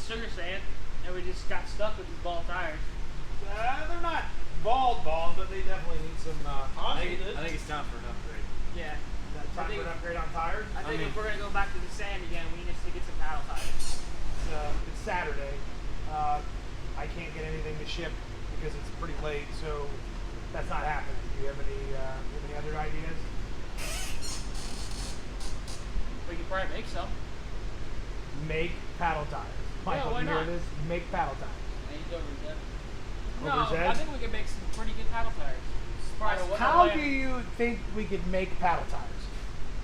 sugar sand, and we just got stuck with these ball tires. They're not bald, but they definitely need some. I think it's time for an upgrade. Yeah. Time for an upgrade on tires. I think if we're gonna go back to the sand again, we need to get some paddle tires. It's Saturday. I can't get anything to ship because it's pretty late, so that's not happening. Do you have any other ideas? We could probably make some. Make paddle tires. Michael, why you hear not? this? Make paddle tires. No, Overzed? I think we could make some pretty good paddle tires. How do you think we could make paddle tires?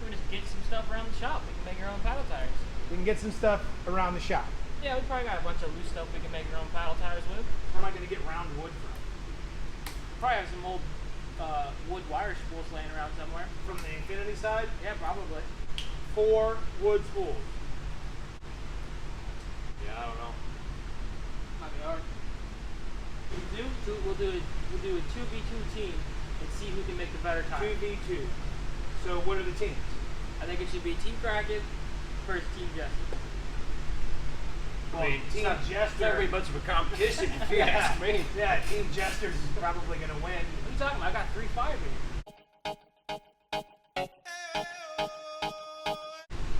We just get some stuff around the shop. We can make our own paddle tires. We can get some stuff around the shop. Yeah, we probably got a bunch of loose stuff we can make our own paddle tires with. Where am I going to get round wood from? Probably have some old wood wire spools laying around somewhere. From the Infinity side? Yeah, probably. 4 wood spools. Yeah, I don't know. Might be hard. We'll do a 2v2 team and see who can make the better tire. 2v2. So what are the teams? I think it should be Team Kraken versus Team Jester. Well, Team Jester. It's not really much of a competition if you ask me. Yeah, Team Jester's is probably going to win. What are you talking about? I got 3-5 here.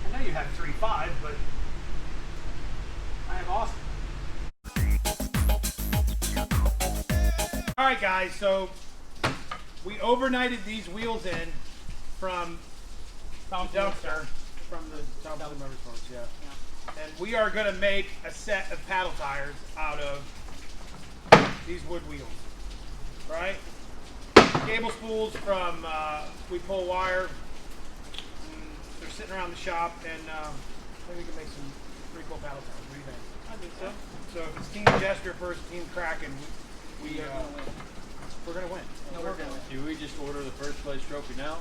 I know you have 3-5, but I have Austin. All right, guys. So we overnighted these wheels in from the dumpster from the Tomfoolery Motorsports. Yeah. And we are going to make a set of paddle tires out of these wood wheels. Right? Cable spools from we pull wire. They're sitting around the shop, and maybe we can make some pretty cool paddle tires. What do you think? I think so. So if it's Team Jester versus Team Kraken, we're going to win. No, we're going to win. Do we just order the first place trophy now?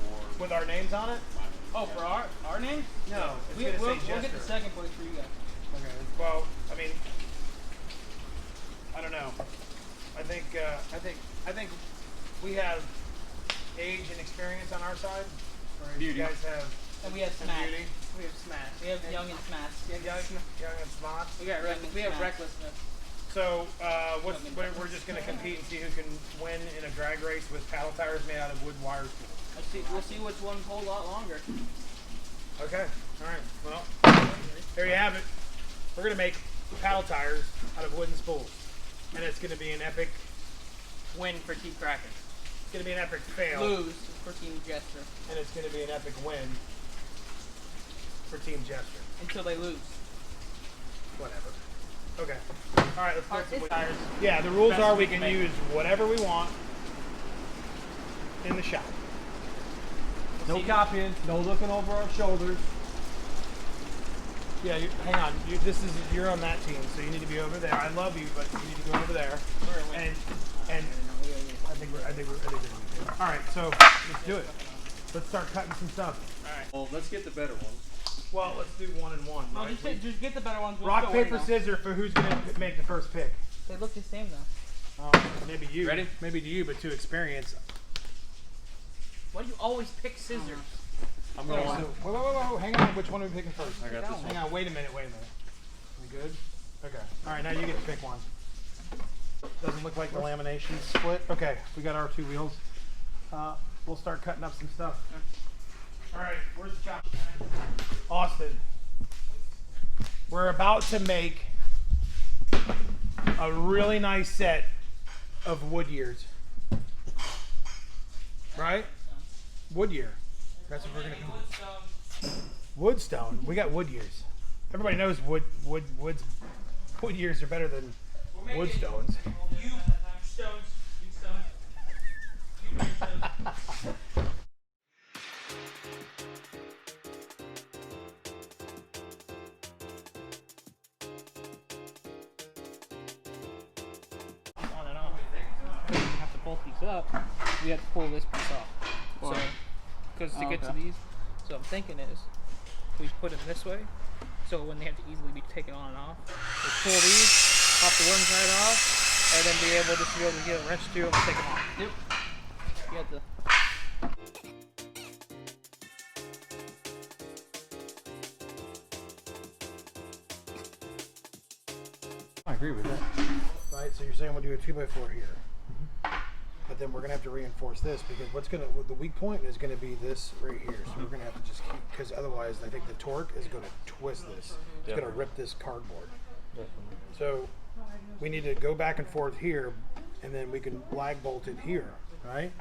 Or With our names on it? Oh, for our name? No, it's We'll going to say Jester. get the second place for you guys. Okay. Well, I mean, I don't know. I think we have age and experience on our side. Whereas Beauty. you guys have And we have some Smash. beauty. We have Smash. We have Young and Smash. Young and smart. We have Recklessness. So we're just going to compete and see who can win in a drag race with paddle tires made out of wood wire spool. We'll see which one's a whole lot longer. Okay. All right. Well, there you have it. We're going to make paddle tires out of wooden spools. And it's going to be an epic Win for Team Kraken. It's going to be an epic fail. Lose for Team Jester. And it's going to be an epic win for Team Jester. Until they lose. Whatever. Okay. All right, let's put some tires. Yeah, the rules Best are we we can can make. use whatever we want in the shop. No copying, no looking over our shoulders. Yeah, hang on. You're on that team, so you need to be over there. I love you, but you need to go over there. And I think we're gonna be good. All right, so let's do it. Let's start cutting some stuff. All right. well, let's get the better ones. Well, let's do 1 and 1. No, Right? just get the better ones. We'll Rock, still win, paper, though. scissors for who's gonna make the first pick. They look the same though. Maybe you. Ready? Maybe to you, but to experience. Why do you always pick scissors? I'm Okay, going. so, whoa. Hang on. Which one are we picking first? I got this Hang one. on. Wait a minute. We good? Okay. All right. Now you get to pick one. Doesn't look like the lamination's split. Okay. We got our 2 wheels. We'll start cutting up some stuff. All right. Where's the chop? Austin. We're about to make a really nice set of wood years. Right? Wood year. That's what we're gonna do. Woodstone. We got wood years. Everybody knows wood years are better than wood stones. You stones. On and off. We have to bolt these up. We have to pull this piece off. So, because to get to these, so I'm thinking is we put them this way, so when they have to easily be taken on and off, we pull these, pop the one side off, and then be able to get a wrench to them and take them off. Yep. You have to. agree with that. Right, so you're saying we'll do a 2x4 here. But then we're gonna have to reinforce this because the weak point is gonna be this right here. So we're gonna have to just keep, because otherwise I think the torque is gonna twist this. It's gonna rip this cardboard. Definitely. So we need to go back and forth here, and then we can lag bolt it here, right?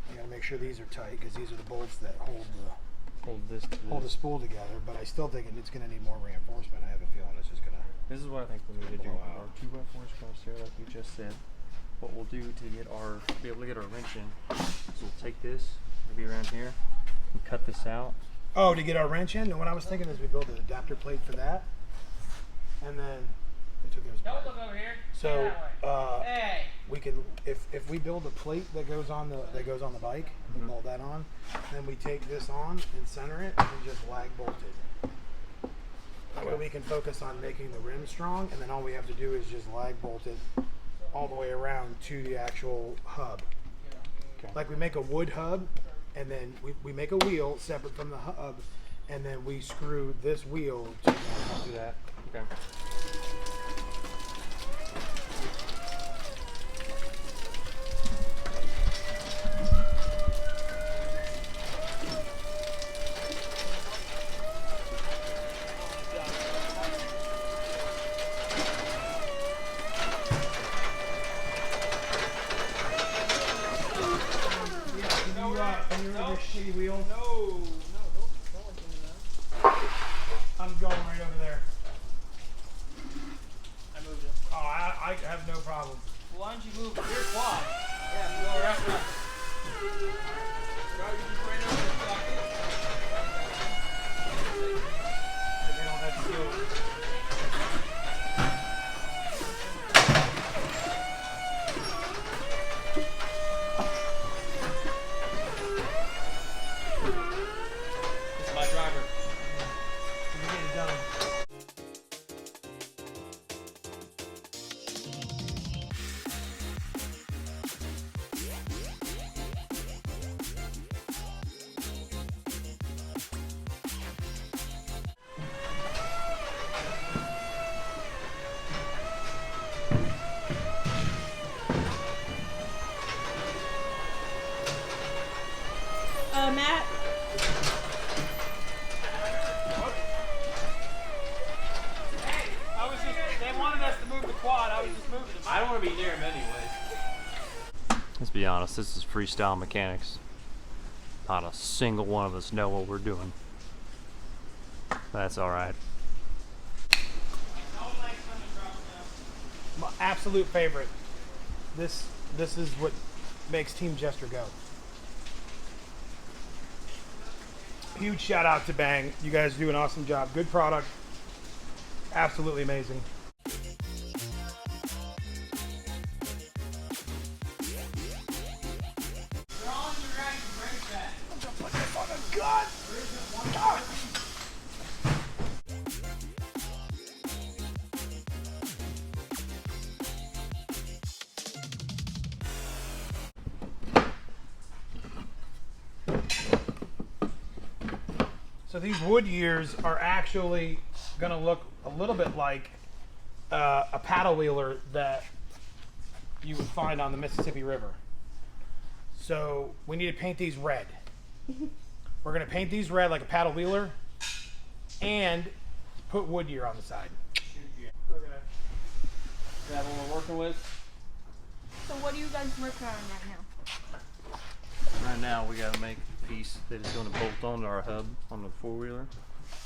You gotta make sure these are tight because these are the bolts that hold the spool together. But I still think it's gonna need more reinforcement. I have a feeling it's just gonna. This is what I think we need to do. Wow. Our 2x4s across there, like you just said. What we'll do to be able to get our wrench in, is we'll take this, maybe around here, and cut this out. Oh, to get our wrench in? No, what I was thinking is we build an adapter plate for that, and then they took those. Don't look over here. So Hey. we could, if we build a plate that goes on the bike, we bolt that on, then we take this on and center it and just lag bolt it. That way we can focus on making the rim strong, and then all we have to do is just lag bolt it all the way around to the actual hub. Okay. Like we make a wood hub, and then we make a wheel separate from the hub, and then we screw this wheel to the hub. Do that. Okay. Can you remove this shitty wheel? No, don't listen to that. I'm going right over there. I moved it. Oh, I have no problem. Why don't you move your quad? Yeah, go around. Right over the socket. They don't have to do it. This is my driver. You get it done. Matt. I was just, they wanted us to move the quad. I was just moving it. I don't want to be near him anyways. Let's be honest, this is freestyle mechanics. Not a single one of us know what we're doing. That's alright. My absolute favorite. This is what makes Team Jester go. Huge shout out to Bang. You guys do an awesome job. Good product. Absolutely amazing. They're on your right to break that. Put this on the gun. God. So these wood years are actually going to look a little bit like a paddle wheeler that you would find on the Mississippi River. So we need to paint these red. We're going to paint these red like a paddle wheeler and put wood year on the side. Okay. Is that what we're working with? So what are you guys working on right now? Right now we gotta make a piece that is gonna bolt onto our hub on the four-wheeler,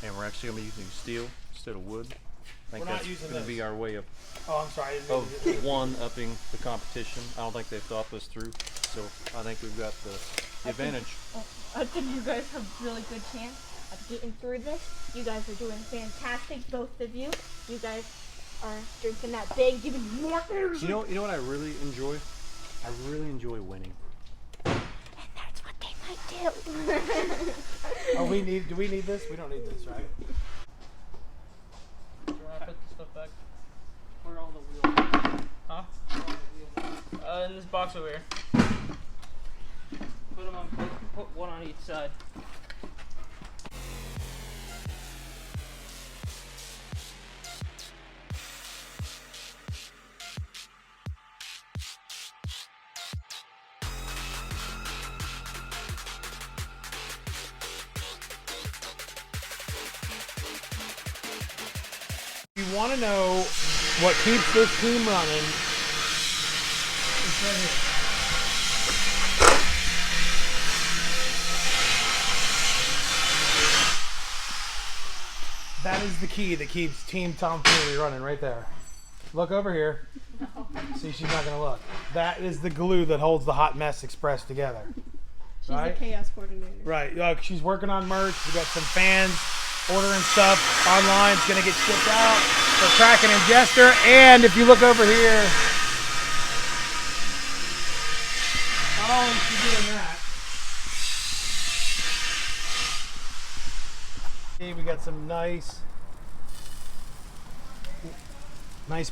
and we're actually gonna be using steel instead of wood. I think We're not that's using gonna this. be our way of Oh, I'm sorry. I didn't mean to- one-upping the competition. I don't think they've thought this through, so I think we've got the advantage. I think you guys have a really good chance of getting through this. You guys are doing fantastic, both of you. You guys are drinking that big, giving more energy. You know what I really enjoy? I really enjoy winning. And that's what they might do. Oh, do we need this? We don't need this, right? Do you want to put the stuff back? Where are all the wheels? Huh? Where are all the wheels? In this box over here. Put them on. Put one on each side. You want to know what keeps this team running? It's right here. That is the key that keeps Team Tomfoolery running right there. Look over here. No. See, she's not going to look. That is the glue that holds the Hot Mess Express together. She's a chaos coordinator. Right. She's working on merch. We got some fans ordering stuff online. It's going to get shipped out for Kraken and Jester. And if you look over here, not only is she doing that, see, we got some nice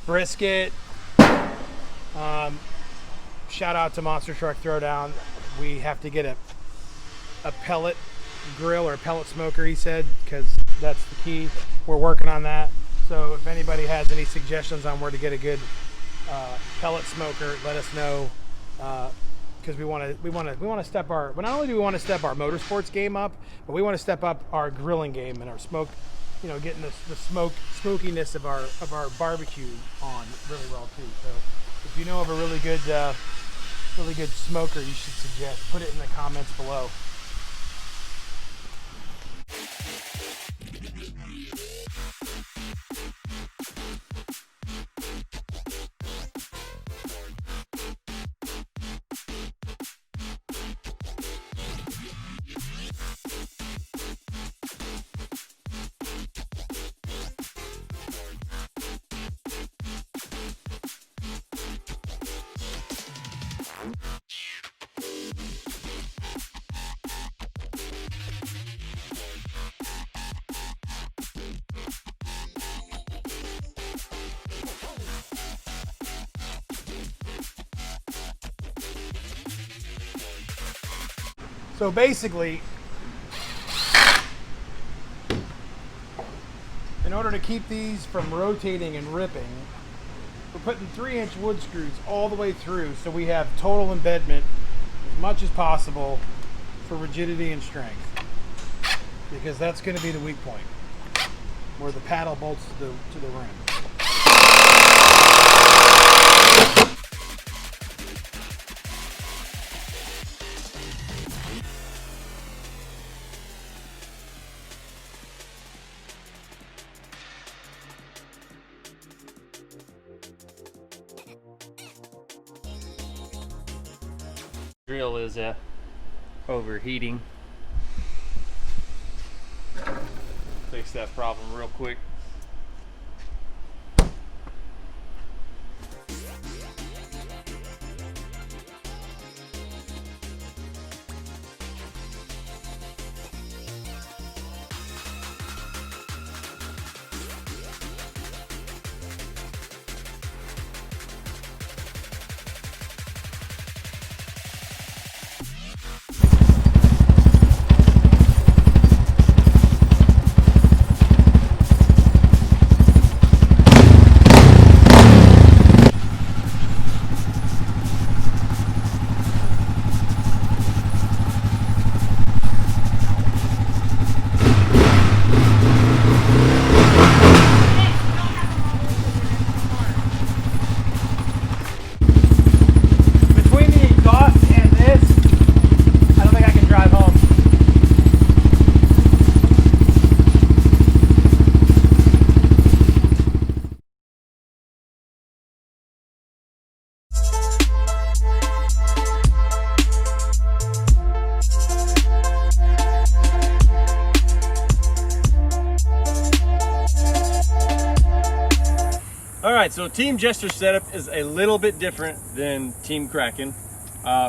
brisket. Shout out to Monster Truck Throwdown. We have to get a pellet grill or a pellet smoker, he said, because that's the key. We're working on that. So if anybody has any suggestions on where to get a good pellet smoker, let us know. Because we want to step our. But not only do we want to step our motorsports game up, but we want to step up our grilling game and our smoke. You know, getting the smokiness of our barbecue on really well too. So if you know of a really good smoker, you should suggest. Put it in the comments below. So basically, in order to keep these from rotating and ripping, we're putting 3-inch wood screws all the way through so we have total embedment as much as possible for rigidity and strength. Because that's going to be the weak point, where the paddle bolts to the rim. Drill is overheating. Fix that problem real quick. Alright, so Team Jester setup is a little bit different than Team Kraken.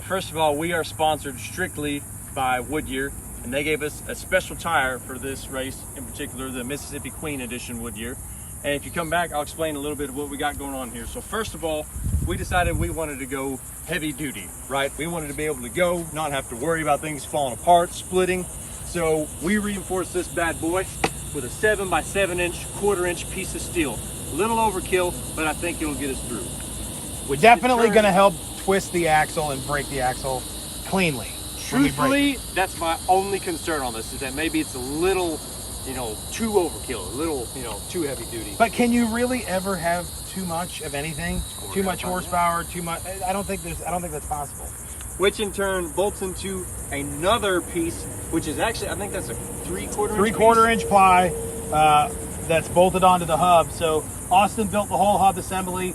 First of all, we are sponsored strictly by Woodyear, and they gave us a special tire for this race, in particular the Mississippi Queen Edition Woodyear. And if you come back, I'll explain a little bit of what we got going on here. So first of all, we decided we wanted to go heavy duty, right? We wanted to be able to go, not have to worry about things falling apart, splitting. So we reinforced this bad boy with a 7 by 7 inch, 1/4 inch piece of steel. A little overkill, but I think it'll get us through. We're definitely going to help twist the axle and break the axle cleanly. Truthfully, that's my only concern on this, is that maybe it's a little too overkill, a little, too heavy duty. But can you really ever have too much of anything? Too much horsepower, too much. I don't think that's possible. Which in turn bolts into another piece, which is actually, I think that's a 3/4 inch ply that's bolted onto the hub. So Austin built the whole hub assembly,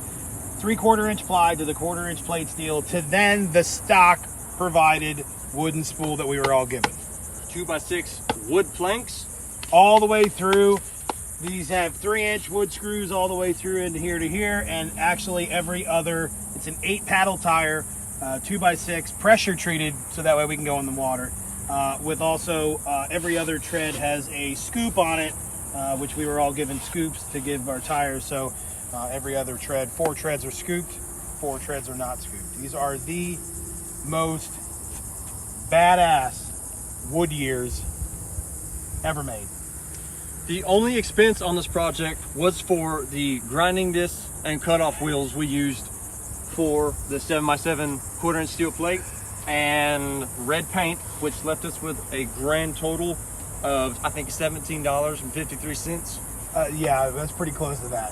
3/4 inch ply to the 1/4 inch plate steel to then the stock provided wooden spool that we were all given. 2x6 wood planks. All the way through. These have 3-inch wood screws all the way through into here to here, and actually every other, it's an 8 paddle tire, 2x6, pressure treated so that way we can go in the water. With also every other tread has a scoop on it, which we were all given scoops to give our tires. So every other tread, 4 treads are scooped, 4 treads are not scooped. These are the most badass wood years ever made. The only expense on this project was for the grinding discs and cutoff wheels we used for the 7x7 1/4 inch steel plate and red paint, which left us with a grand total of, I think, $17.53. Yeah, that's pretty close to that.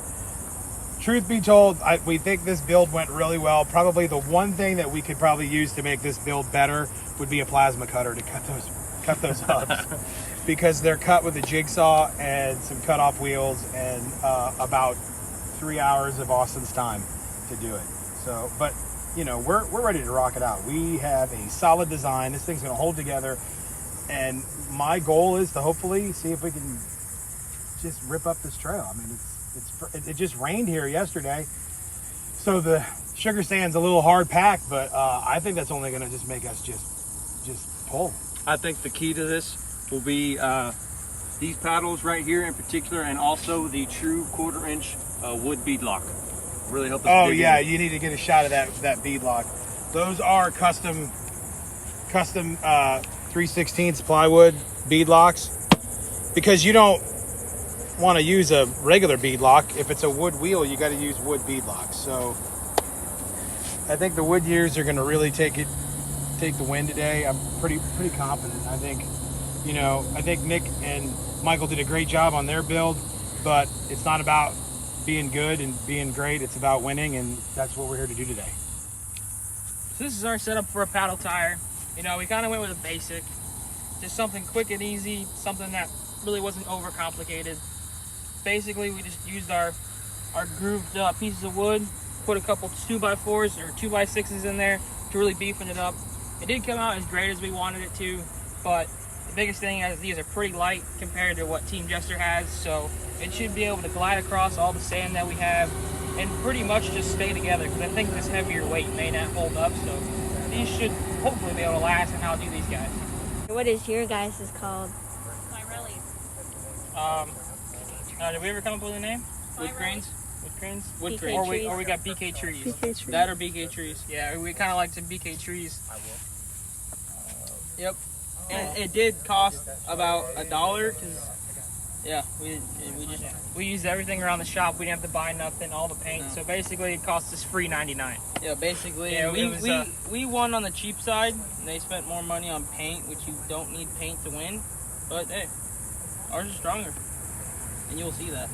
Truth be told, we think this build went really well. Probably the one thing that we could probably use to make this build better would be a plasma cutter to cut those hubs. Because they're cut with a jigsaw and some cutoff wheels and about 3 hours of Austin's time to do it. So, but we're ready to rock it out. We have a solid design. This thing's going to hold together, and my goal is to hopefully see if we can just rip up this trail. I mean, it just rained here yesterday, so the sugar sand's a little hard packed, but I think that's only going to just make us just pull. I think the key to this will be these paddles right here in particular, and also the true 1/4 inch wood bead lock. Really help us. Oh yeah, you need to get a shot of that bead lock. Those are custom 3/16 plywood bead locks, because you don't want to use a regular bead lock. If it's a wood wheel, you got to use wood bead locks. So I think the wood years are going to really take the win today. I'm pretty confident. I think Nick and Michael did a great job on their build, but it's not about being good and being great. It's about winning, and that's what we're here to do today. So this is our setup for a paddle tire. We kind of went with a basic, just something quick and easy, something that really wasn't overcomplicated. Basically, we just used our grooved pieces of wood, put a couple 2x4s or 2x6s in there to really beefing it up. It didn't come out as great as we wanted it to, but the biggest thing is these are pretty light compared to what Team Jester has, so it should be able to glide across all the sand that we have and pretty much just stay together, because I think this heavier weight may not hold up, so these should hopefully be able to last and outdo these guys. What is your guys' called? Did we ever come up with a name? Wood cranes? Wood cranes. BK Or we got BK trees. BK trees. That or BK trees. Yeah, we kind of like some BK trees. Yep. And it did cost about $1, because we used everything around the shop. We didn't have to buy nothing, all the paint. So basically, it cost us free $99. Yeah, basically, Yeah, we won on the cheap side. And they spent more money on paint, which you don't need paint to win. But hey, ours is stronger, and you'll see that.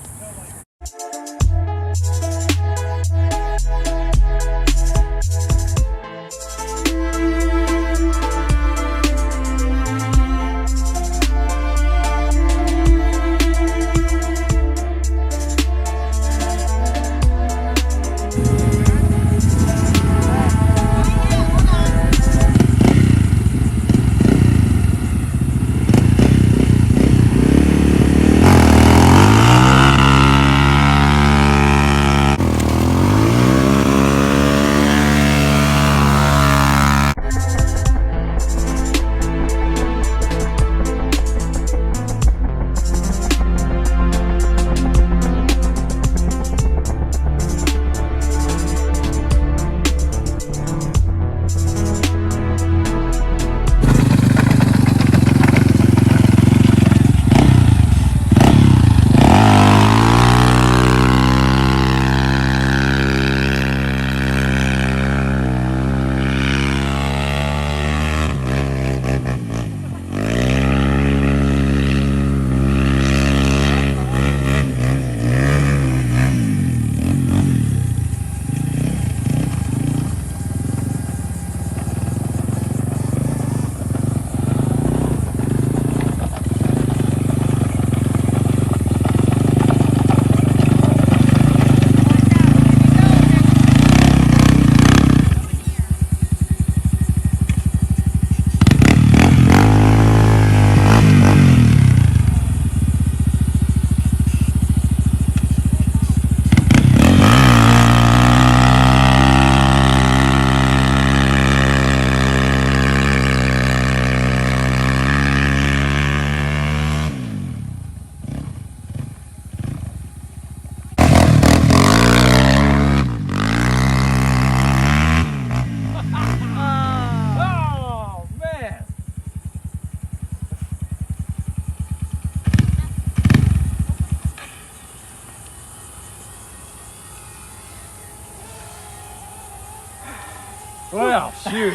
Well, shoot.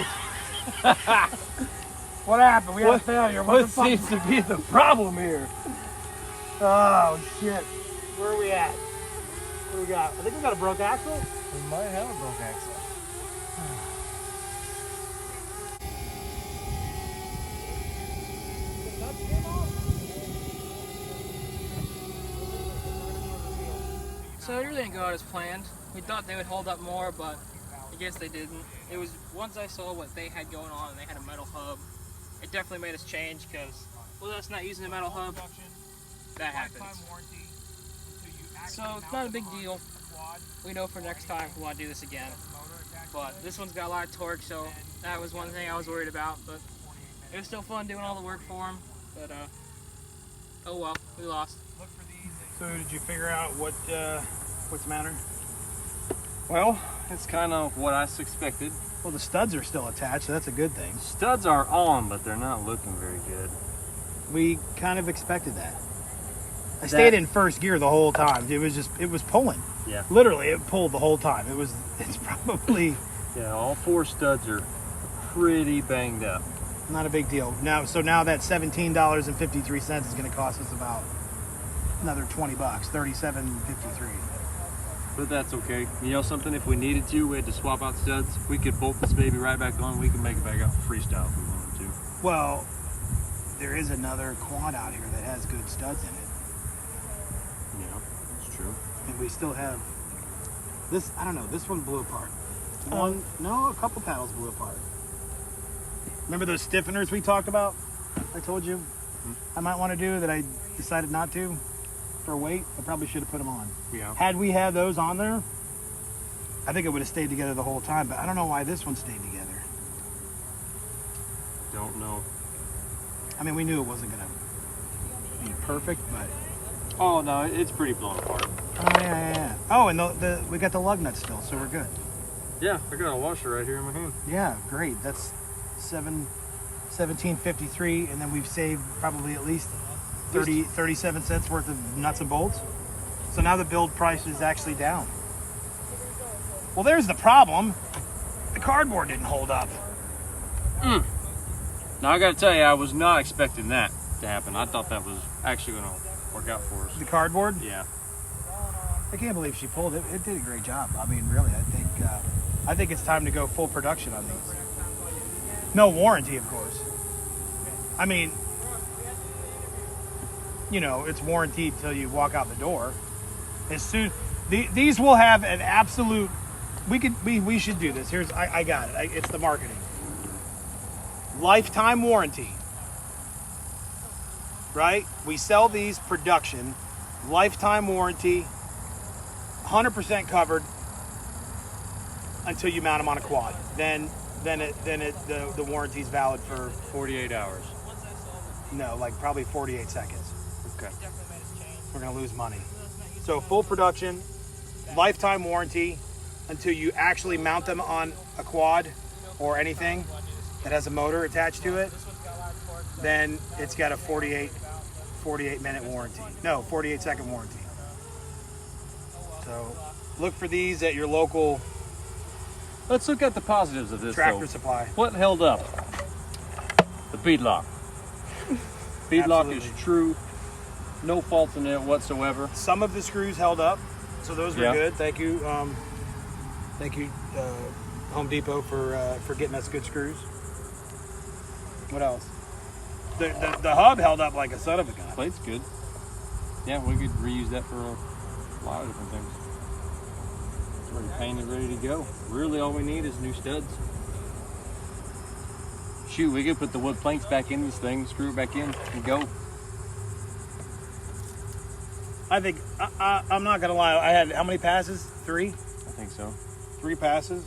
What happened? We had a failure. What seems to be the problem here? Oh, shit. Where are we at? What do we got? I think we got a broke axle. We might have a broke axle. So it really didn't go out as planned. We thought they would hold up more, but I guess they didn't. It was once I saw what they had going on and they had a metal hub, it definitely made us change because with us not using a metal hub, that happens. So it's not a big deal. We know for next time if we want to do this again. But this one's got a lot of torque, so that was one thing I was worried about. But it was still fun doing all the work for them. But oh well, we lost. So did you figure out what's the matter? Well, it's kind of what I expected. Well, the studs are still attached, so that's a good thing. Studs are on, but they're not looking very good. We kind of expected that. I stayed in first gear the whole time. It was pulling. Yeah. Literally, it pulled the whole time. It's probably Yeah, all 4 studs are pretty banged up. not a big deal. Now that $17.53 is going to cost us about another $20, $37.53. But that's okay. You know something? If we needed to, we had to swap out studs. We could bolt this baby right back on. We could make it back out freestyle if we wanted to. Well, there is another quad out here that has good studs in it. Yeah, that's true. And we still have this. I don't know. This one blew apart. A couple paddles blew apart. Remember those stiffeners we talked about? I told you I might want to do that. I decided not to for weight. I probably should have put them on. Yeah. Had we had those on there, I think it would have stayed together the whole time. But I don't know why this one stayed together. Don't know. I mean, we knew it wasn't gonna be perfect, but Oh no, it's pretty blown apart. oh yeah. Oh, and we got the lug nuts still, so we're good. Yeah, I got a washer right here in my hand. Yeah, great. That's $17.53, and then we've saved probably at least 37 cents worth of nuts and bolts. So now the build price is actually down. Well, there's the problem. The cardboard didn't hold up. Now I got to tell you, I was not expecting that to happen. I thought that was actually going to work out for us. The cardboard? Yeah. I can't believe she pulled it. It did a great job. I mean, really, I think it's time to go full production on these. No warranty, of course. I mean, you know, it's warranted till you walk out the door. As soon these will have an absolute. We should do this. I got it. It's the marketing. Lifetime warranty. Right? We sell these production, lifetime warranty, 100% covered until you mount them on a quad. Then the warranty's valid for 48 hours. no, like probably 48 seconds. Okay. We're gonna lose money. So full production, lifetime warranty until you actually mount them on a quad or anything that has a motor attached to it. Then it's got a 48 minute warranty. No, 48 second warranty. So look for these at your local Let's look at the positives of this. Tractor though. Supply. What held up? The bead lock. Bead lock is Absolutely. true. No faults in it whatsoever. Some of the screws held up, so those were Yeah. good. Thank you, Home Depot for getting us good screws. What else? The hub held up like a son of a gun. Plate's good. Yeah, we could reuse that for a lot of different things. It's already painted, ready to go. Really, all we need is new studs. Shoot, we could put the wood planks back in this thing, screw it back in, and go. I think I'm not gonna lie. I had how many passes? 3. I think so. 3 passes.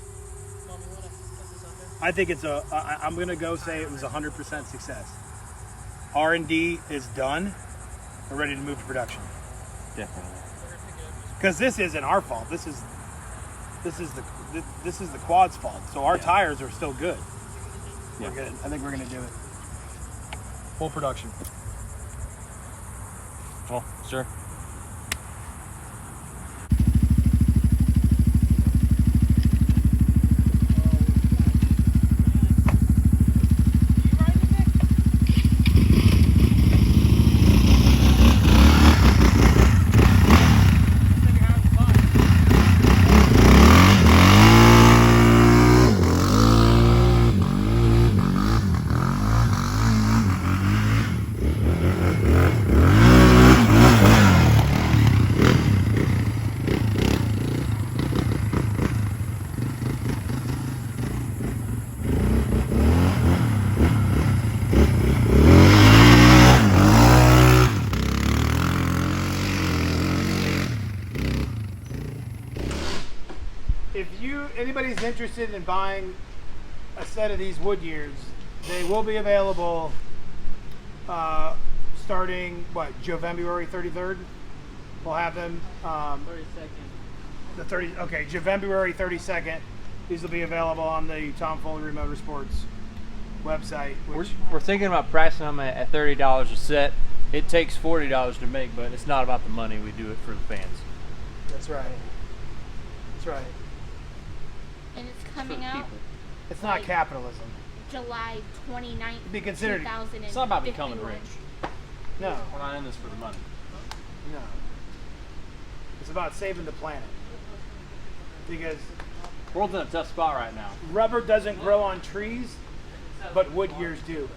I think it's I'm gonna go say it was 100% success. R&D is done. We're ready to move to production. Definitely. Because this isn't our fault. This is the quad's fault. So our tires are still good. Yeah. We're good. I think we're gonna do it. Full production. Well, sure. if anybody's interested in buying a set of these wood years, they will be available starting January 33rd. We'll have them 32nd. January 32nd. These will be available on the Tomfoolery Motorsports website. We're thinking about pricing them at $30 a set. It takes $40 to make, but it's not about the money. We do it for the fans. That's right. That's right. And it's coming out It's not capitalism. July 29th, It'd be considered. 2051. It's not about becoming rich. No, We're not in this for the money. no. It's about saving the planet. Because World's in a tough spot right now. rubber doesn't grow on trees, but wood years do.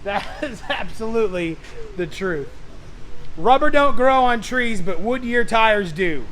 That is absolutely the truth. Rubber don't grow on trees, but wood year tires do.